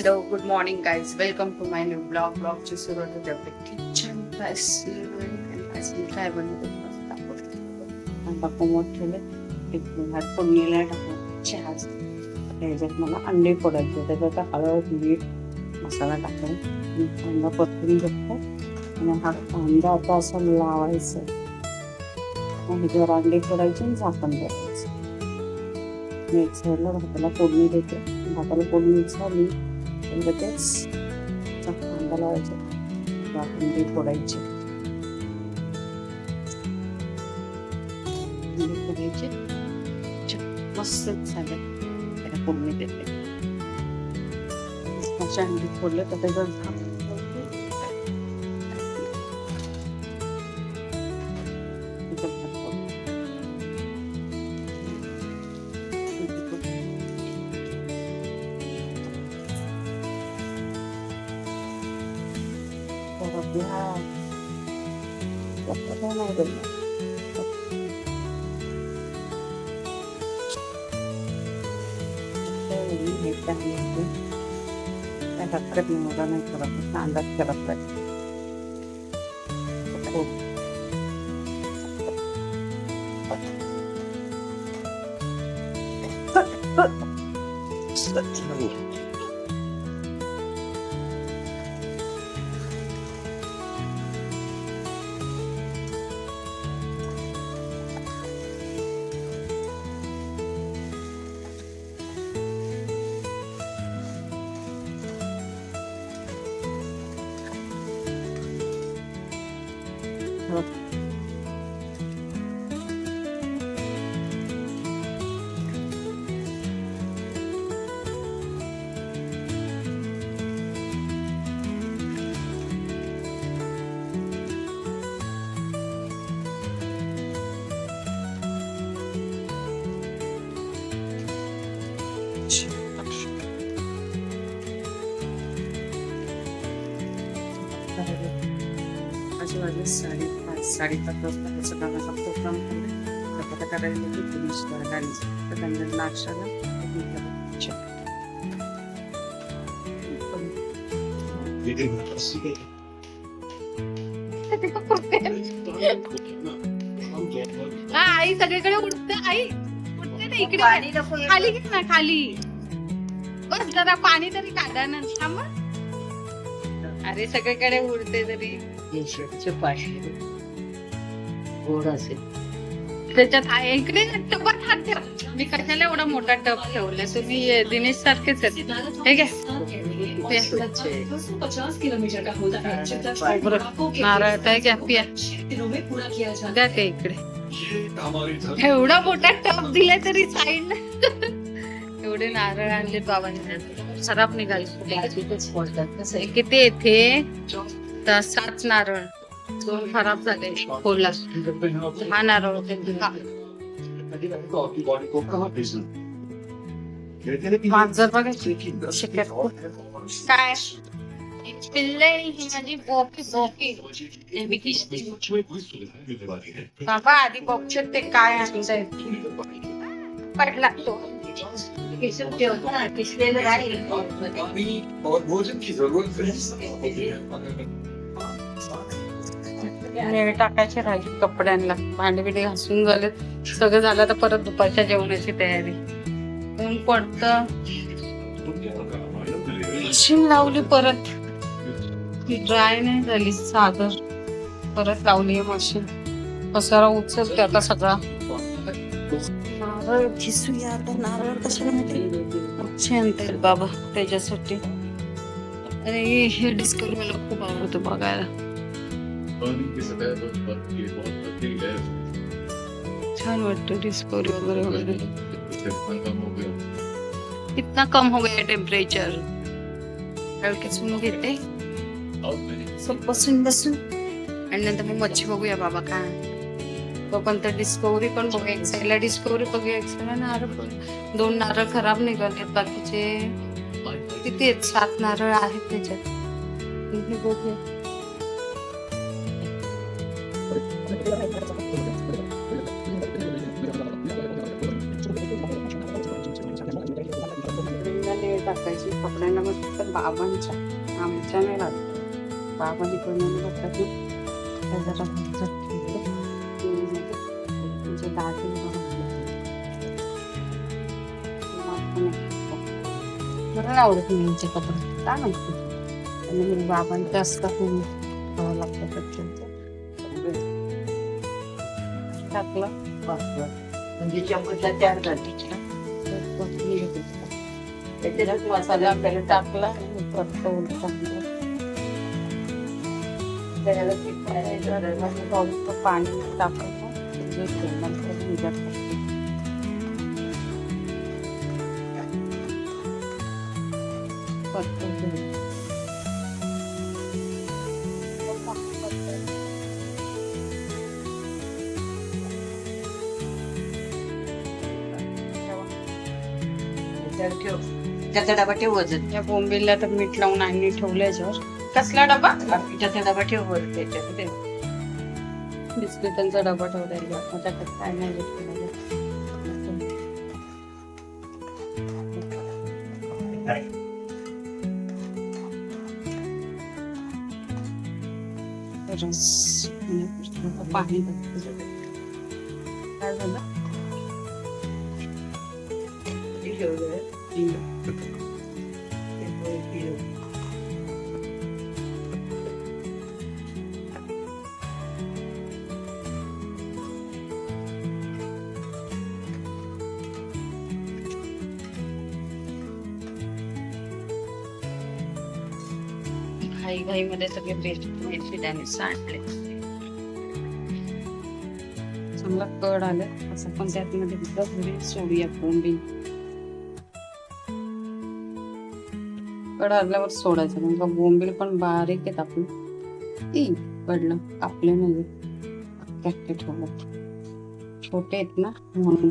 Hello good morning guys, welcome to my new ब्लॉगची सुरुवात होते आपल्या किचन पासून. काय बनवतो कोमट ठेवले फोडणीला टाकून चहा. त्याच्यात मला अंडे फोडायचे, त्याच्यात हळद मीठ मसाला टाकून कांदा परतून घेतला आणि हा कांदा आता असं लावायचा आणि ह्याच्यावर अंडे फोडायचे आणि झाकण करायचं. मिक्सरला भाताला फोडणी देते. भाताला फोडणी झाली लगेच कांदा लावायचा, अंडे फोडायचे मस्त झाले. त्याला फोडणी देते. अशा अंडी फोडले तर त्याच्यात नाही करत अंदाज करत साडेपाच वाजता त्याचं कामाचा प्रोग्राम केला. करायला फिनिश गाडीचं तर त्यांना नाश्त्याला आई सगळीकडे उडते. आई उडते ना इकडे, खाली घे ना, खाली बस जरा पाणी तरी काढा ना. थांब, अरे सगळीकडे उडते तरी गोड असेल त्याच्यात. इकडे टपात हात ठेव. मी कशाला एवढा मोठा टप ठेवलाय? तुम्ही दिनेश सारखेच आहेत. ठीक आहे, नारळ घ्या, पिया द्या ते इकडे. एवढा मोठा टप दिलाय तरी साईड एवढे नारळ आणले बाबांनी. खराब निघाले किती येथे 7 नारळ, 2 खराब झाले. फोडला 10 नारळ होते. मांजर बघा काय पिल्ले, ही माझी बोकी बाबा. आधी बघचे ते काय आणलंय, पडला तो टाकायचे राहिले कपड्यांना. भांडी बिंडी घासून झाले, सगळं झालं. तर परत दुपारच्या जेवणाची तयारी. ऊन पडतं, मशीन लावली परत, ड्राय नाही झाली चादर, परत लावली मशीन. पसारा उचलते आता सगळा. नारळ खिसूया आता. नारळ कशाला माहिती आणते बाबा त्याच्यासाठी. आणि हे डिस्कवरी मला खूप आवडतं बघायला. छान वाटतं डिस्कवरी वगैरे. कितना कम हो गया टेम्परेचर. हलकेसून घेते बसून आणि नंतर मग मच्छी बघूया बाबा काय. तो पण तर डिस्कवरी पण बघूया. एक साईडला डिस्कवरी बघूया, एक साईडला नारळ. 2 नारळ खराब निघालेत, बाकीचे किती आहेत? 7 नारळ आहेत त्याच्यात. बघूया. टाकायची कपड्यांना, मग फक्त बाबांच्या, आमच्या नाही लागत. बाबांनी कोणी बघतात ना जरा म्हणजे दाखल मला आवडत नाही यांचे कपडे, काय माहिती. आणि मी बाबांचे असतात लागतात टाकलं म्हणजे चमचा तयार झाली. त्याच्यात मसाला वगैरे टाकला आणि परतवून टाकलं. त्याला थोडंसं पाणी टाकायचं नंतर भिजत टाकते. परतवून ठेव, त्याचा डबा ठेव वजन. या बोंबीला तर मीठ लावून आणि ठेवलं याच्यावर. कसला डबा? त्याचा डबा ठेव वर त्याच्यात. बिस्किटांचा डबा ठेवला त्याच्यात काय नाही ठेवलं. रस पाणी काय झालं घाईमध्ये सगळे पेस्ट मेथीदाणे सांडले. चांगला कड आलं असं पण त्यात मध्ये थोडी सोडूया बोंबील. कड आल्यावर सोडायचं म्हणजे बोंबील पण बारीक आहेत आपलं. पडलं कापले नाही ठेवलं, छोटे आहेत ना म्हणून.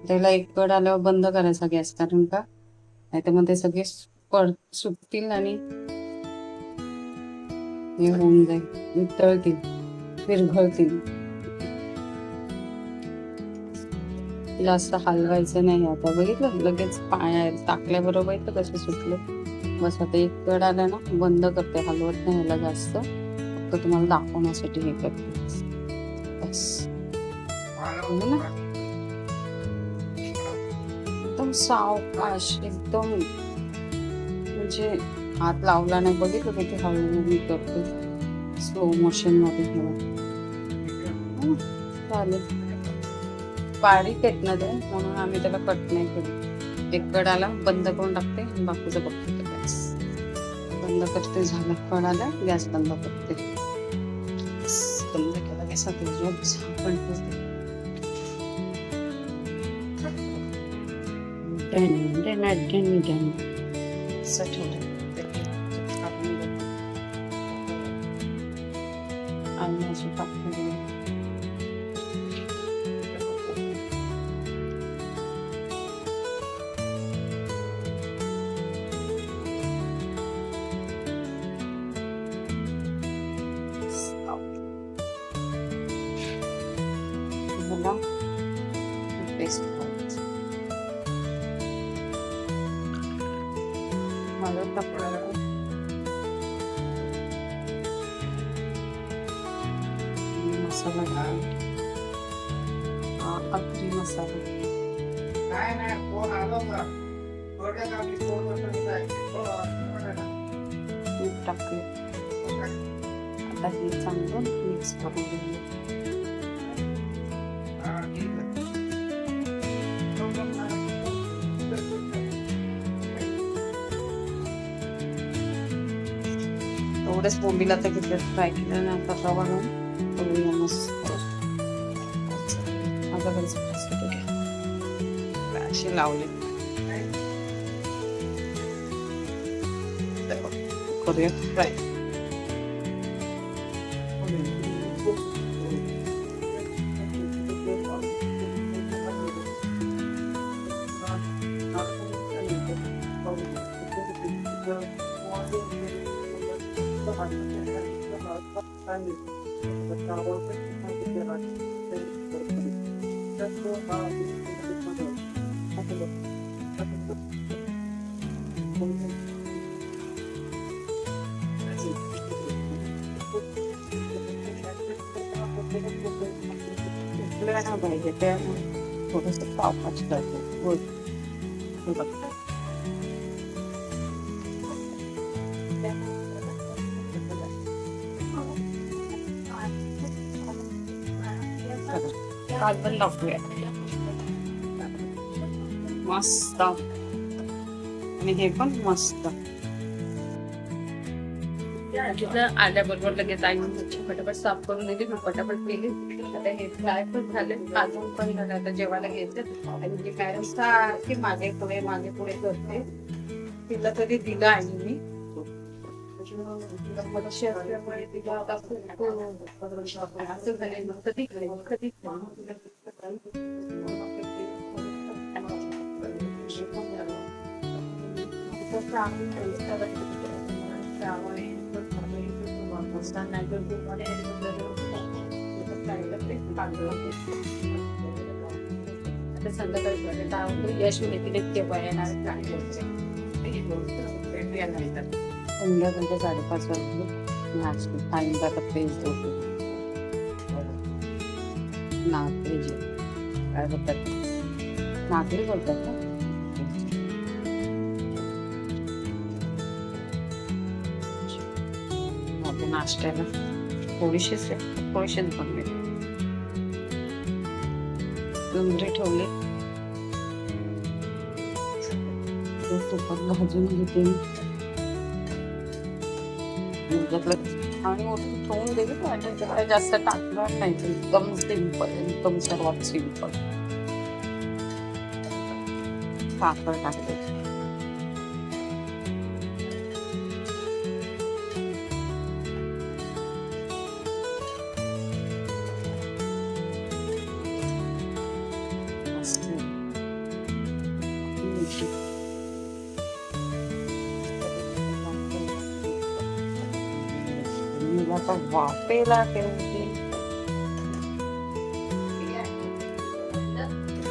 त्याला एक कड आल्यावर बंद करायचा गॅस, कारण का नाही तर मग ते सगळे सुटतील आणि हे होऊन जाईल, वितळतील, विरघळतील. जास्त हलवायचं नाही. आता बघितलं लगेच पाया टाकल्याबरोबर इथं कसे सुटलं. बस आता एक कड आला ना बंद करते, हलवत नाही ह्याला जास्त, फक्त तुम्हाला दाखवण्यासाठी हे करते. बस ना एकदम सावकाश, एकदम म्हणजे हात लावला नाही. बघितलं किती हळूहळू करते, स्लो मोशन मध्ये ठेवा. चालेल, बारीक आहेत ना ते म्हणून आम्ही त्याला कट नाही केलं. एक कडाला बंद करून टाकते, बाकीचं बघते. गॅस बंद करते, झालं कडाला गॅस बंद करते. बंद केला गॅस झाकण ठेवते. असं ठेवलं आणि अशी टाकून पेस्ट करायचं. मला टाकलं मसाला घाल, अगदी मसाला टाकले. आता हे चांगलं मिक्स करून घेऊया. एवढेच बोंबीला तर घेतले, फ्राय केलं ना. आता रवा घालून मस्त असे लावले. करूया फ्राय. पाहिजे त्यामुळे थोडस पावकाच करतो. कार्बन टाकूया मस्त आणि हे पण मस्त. तिथं आल्याबरोबर लगेच आई मच्छी पटापट साफ करून दिली, मी पटापट केली. आता हे फ्राय पण झाले, अजून पण झालं. आता जेवायला घ्यायचं. आणि जी मॅडम सारखी मागे पुढे करते, तिला तरी दिलं आणि मी मच्छी असल्यामुळे तिला आता खूप असं झाले. कधी संध्याकाळी यश मिळतील केव्हा येणार संध्याकाळच्या 5:30 वाजले. आज टाइम आता पेज नागरी काय बोलतात, नागरी बोलतात का माझ्या नाश्त्याला थोडीशीच बनले. गंजरे ठेवले, तुपात भाजून घेते आणि ओतून ठेवून दिली. वाटायचं काय जास्त टाकणार नाही, एकदम सिंपल, एकदम सर्वात सिंपल. साखर टाकते, आता वाफेला ठेवते.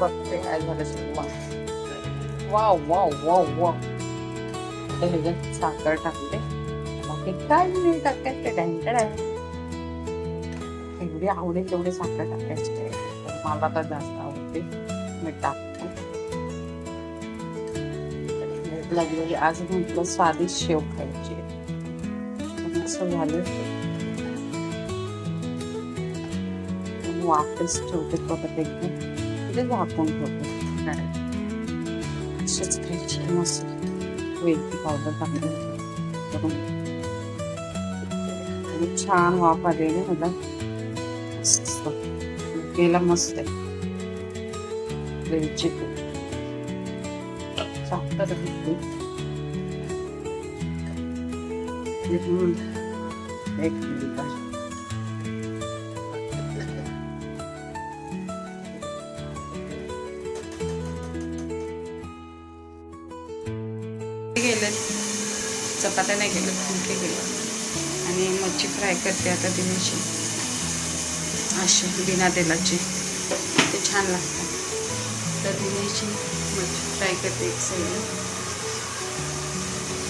बघते काय झालं. Wow wow wow wow. आता ह्याच्यात साखर टाकते, बाकी काय नाही टाकायचं. टँकर आहे, एवढी आवडेल तेवढे साखर टाकायचे. मला तर जास्त आवडते, मी टाकते. लागलेली आज म्हटलं स्वादिष्ट शेव खायची. असं झालं वापस ठेवते परत एकदम तिथे झाकून ठेवते. अशीच खायची मस्त. वेलची पावडर टाकली करून छान वाफ आलेली मला. मस्त केला मस्त आहे. वेलची साखर घेतली, एक मिनिट गेले. चपात्या नाही केलं, फुलके केलं. आणि मच्छी फ्राय करते आता दिनेशी, अशी बिना तेलाची, ते छान लागतात. तर दिनेशी मच्छी फ्राय करते एक साईडला.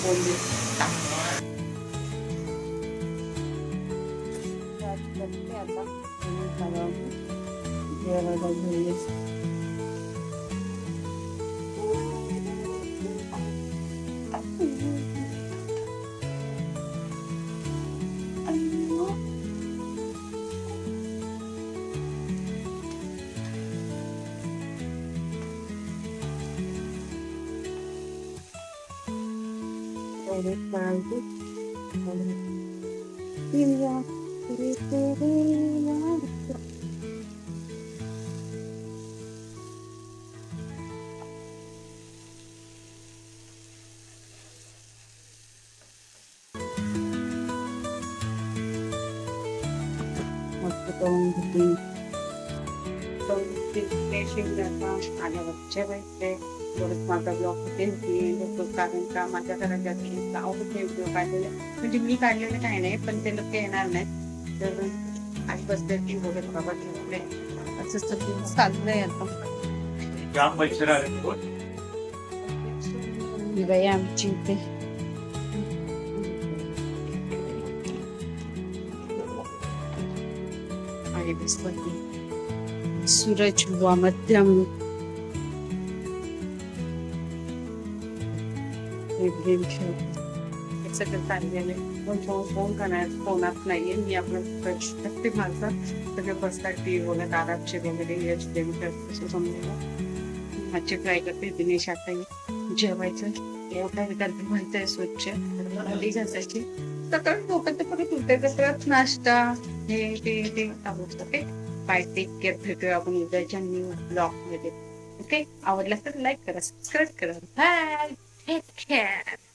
बोंबील टाकते. माझा ब्लॉग होते कारण का माझ्या घराच्या नाव व्हिडिओ काढलेले, म्हणजे मी काढलेलं काही नाही, पण ते लोक येणार नाही. तर आई बसले की वगैरे बाबा ठेवले असं सगळं चाललंय. आता ही बाई आमची इथे आहे बसवती सूरज हुआ मध्यम हे सगळं चाललेलं आहे पण फोन करणार फोनात नाहीये मी आपलं प्रत्येक माझा सगळे बसतात टी व्ही बघत आरामचे वगैरे यश कसं समजायला मच्छी फ्राय करते दिनेश आता जेवायचं एवढा करते व्हायचंय स्वच्छ भांडी घासायची सकाळी झोपेत परत उठायचं परत नाश्ता हे ते आवडतं ओके बाय टेक केअर भेटूया आपण उद्याच्या न्यू ब्लॉग मध्ये ओके आवडला तर लाईक करा सबस्क्राईब करा बाय टेक केअर